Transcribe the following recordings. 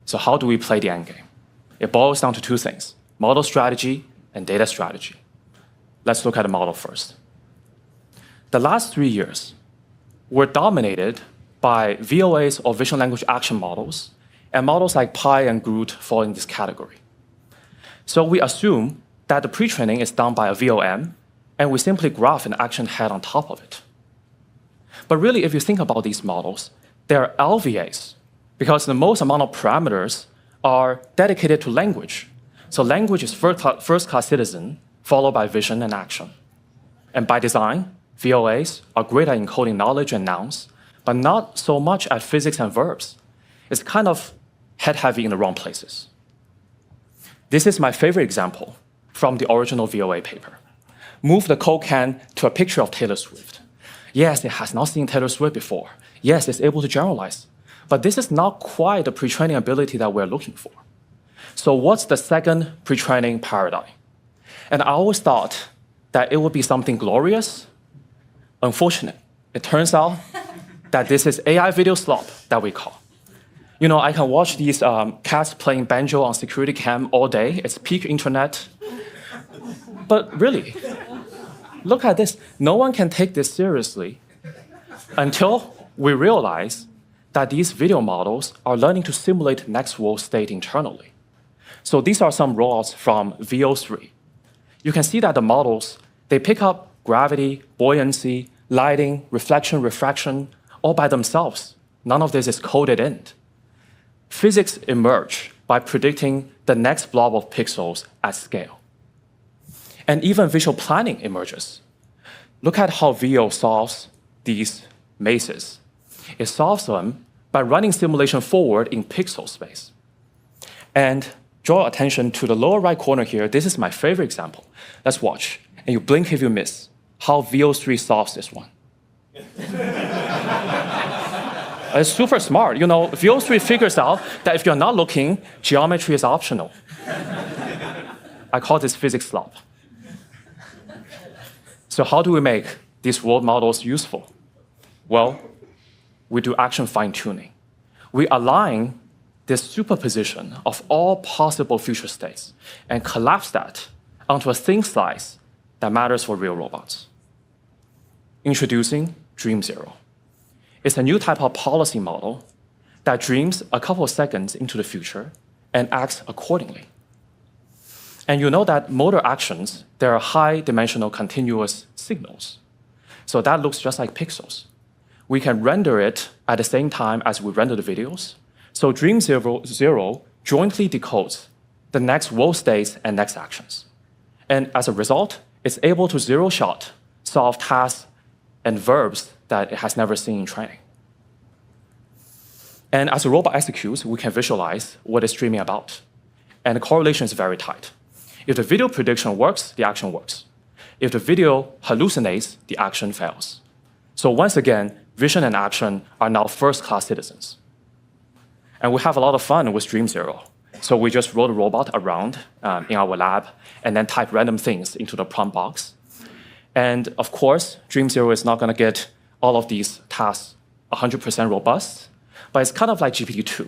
So how do we play the endgame? It boils down to two things: model strategy and data strategy. Let's look at the model first. The last 3 years were dominated by VLAs or vision language action models, and models like Pi and Groot fall in this category. So we assume that the pre-training is done by a VLM, and we simply graph an action head on top of it. But really, if you think about these models, they're LVAs, because the most amount of parameters are dedicated to language. So language is first-class citizen, followed by vision and action. And by design, VLAs are great at encoding knowledge and nouns, but not so much at physics and verbs. It's kind of head-heavy in the wrong places. This is my favorite example from the original VOA paper. Move the Coke can to a picture of Taylor Swift. Yes, it has not seen Taylor Swift before. Yes, it's able to generalize. But this is not quite the pre-training ability that we're looking for. So what's the second pre-training paradigm? And I always thought that it would be something glorious. Unfortunate. It turns out that this is AI video slop that we call. You know, I can watch these cats playing banjo on security cam all day. It's peak internet. But really, look at this. No one can take this seriously until we realize that these video models are learning to simulate next world state internally. So these are some rollouts from VO3. You can see that the models, they pick up gravity, buoyancy, lighting, reflection, refraction, all by themselves. None of this is coded in. Physics emerge by predicting the next blob of pixels at scale. And even visual planning emerges. Look at how VO solves these mazes. It solves them by running simulation forward in pixel space. And draw attention to the lower right corner here. This is my favorite example. Let's watch. And you blink if you miss how VO3 solves this one. It's super smart. You know, VO3 figures out that if you're not looking, geometry is optional. I call this physics slop. So how do we make these world models useful? Well, we do action fine-tuning. We align this superposition of all possible future states and collapse that onto a thin slice that matters for real robots. Introducing Dream Zero. It's a new type of policy model that dreams a couple of seconds into the future and acts accordingly. And you know that motor actions, they are high-dimensional continuous signals. So that looks just like pixels. We can render it at the same time as we render the videos. So Dream Zero jointly decodes the next world states and next actions. And as a result, it's able to zero-shot solve tasks and verbs that it has never seen in training. And as a robot executes, we can visualize what it's dreaming about. And the correlation is very tight. If the video prediction works, the action works. If the video hallucinates, the action fails. So once again, vision and action are now first-class citizens. And we have a lot of fun with Dream Zero. So we just roll the robot around in our lab and then type random things into the prompt box. And of course, Dream Zero is not going to get all of these tasks 100% robust, but it's kind of like GPT-2.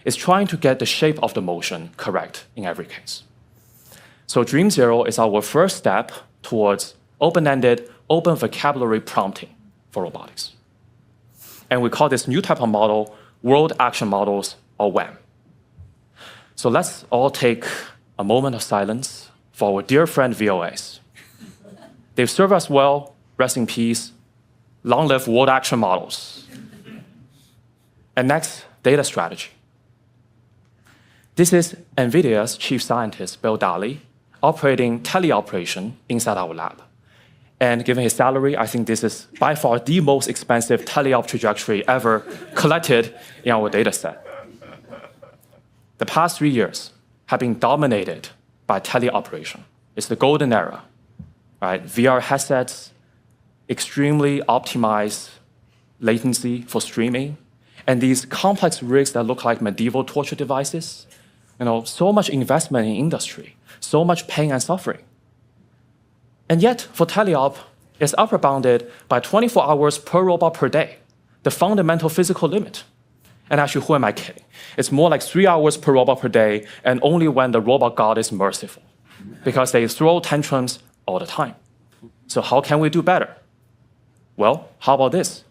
It's trying to get the shape of the motion correct in every case. So Dream Zero is our first step towards open-ended, open vocabulary prompting for robotics. And we call this new type of model World Action Models, or WAM. So let's all take a moment of silence for our dear friend VOAs. They've served us well, rest in peace, long live World Action Models. And next, data strategy. This is NVIDIA's chief scientist, Bill Daly, operating teleoperation inside our lab. And given his salary, I think this is by far the most expensive teleop trajectory ever collected in our data set. The past 3 years have been dominated by teleoperation. It's the golden era, right? VR headsets, extremely optimized latency for streaming, and these complex rigs that look like medieval torture devices. You know, so much investment in industry, so much pain and suffering. And yet, for teleop, it's upper bounded by 24 hours per robot per day, the fundamental physical limit. And actually, who am I kidding? It's more like 3 hours per robot per day, and only when the robot god is merciful, because they throw tantrums all the time. So how can we do better? Well, how about this?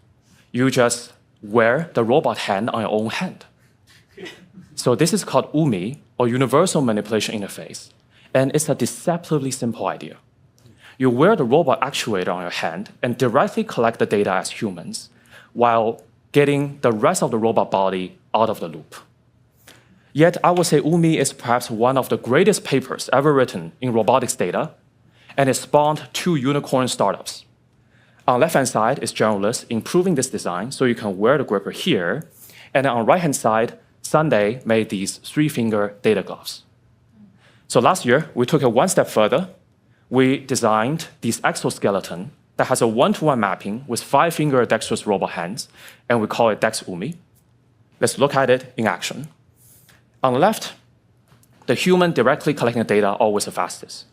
You just wear the robot hand on your own hand. So this is called UMI, or Universal Manipulation Interface, and it's a deceptively simple idea. You wear the robot actuator on your hand and directly collect the data as humans, while getting the rest of the robot body out of the loop. Yet, I would say UMI is perhaps one of the greatest papers ever written in robotics data, and it spawned 2 unicorn startups. On the left-hand side is generalists improving this design so you can wear the gripper here, and then on the right-hand side, Sunday made these 3-finger data gloves. So last year, we took it one step further. We designed this exoskeleton that has a 1-to-1 mapping with 5-finger dexterous robot hands, and we call it Dex UMI. Let's look at it in action. On the left, the human directly collecting the data always the fastest.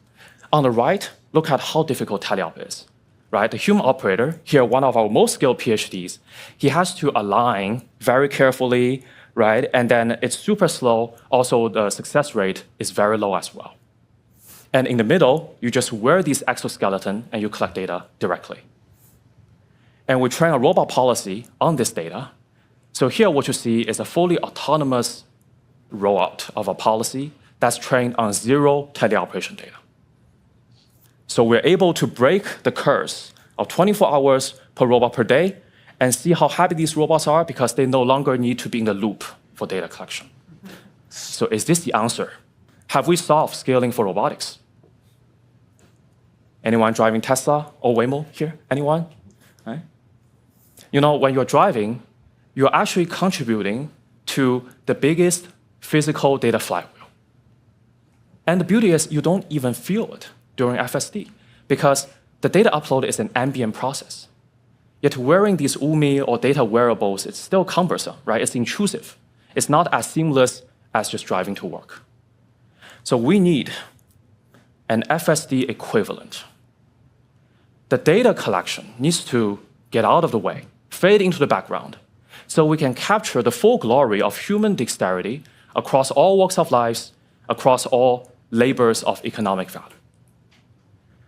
On the right, look at how difficult teleop is. Right? The human operator, here one of our most skilled PhDs, he has to align very carefully, right? And then it's super slow. Also, the success rate is very low as well. And in the middle, you just wear this exoskeleton and you collect data directly. And we train a robot policy on this data. So here what you see is a fully autonomous rollout of a policy that's trained on 0 teleoperation data. So we're able to break the curse of 24 hours per robot per day and see how happy these robots are because they no longer need to be in the loop for data collection. So is this the answer? Have we solved scaling for robotics? Anyone driving Tesla or Waymo here? Anyone? Right? You know, when you're driving, you're actually contributing to the biggest physical data flywheel. And the beauty is you don't even feel it during FSD, because the data upload is an ambient process. Yet wearing these UMI or data wearables, it's still cumbersome, right? It's intrusive. It's not as seamless as just driving to work. So we need an FSD equivalent. The data collection needs to get out of the way, fade into the background, so we can capture the full glory of human dexterity across all walks of life, across all labors of economic value.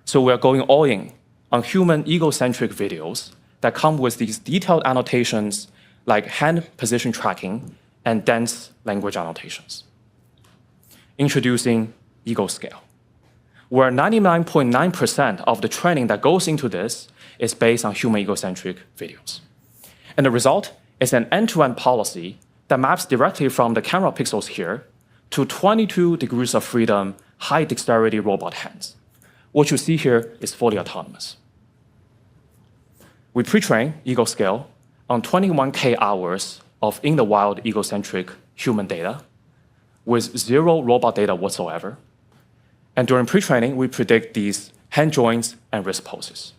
So we're going all in on human egocentric videos that come with these detailed annotations like hand position tracking and dense language annotations. Introducing Ego Scale, where 99.9% of the training that goes into this is based on human egocentric videos. And the result is an end-to-end policy that maps directly from the camera pixels here to 22 degrees of freedom, high dexterity robot hands. What you see here is fully autonomous. We pre-train Ego Scale on 21K hours of in-the-wild egocentric human data with 0 robot data whatsoever. And during pre-training, we predict these hand joints and wrist poses.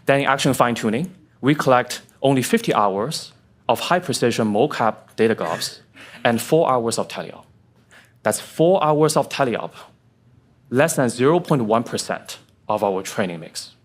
Then in action fine-tuning, we collect only 50 hours of high-precision mocap data gloves and 4 hours of teleop. That's 4 hours of teleop, less than 0.1% of our training mix.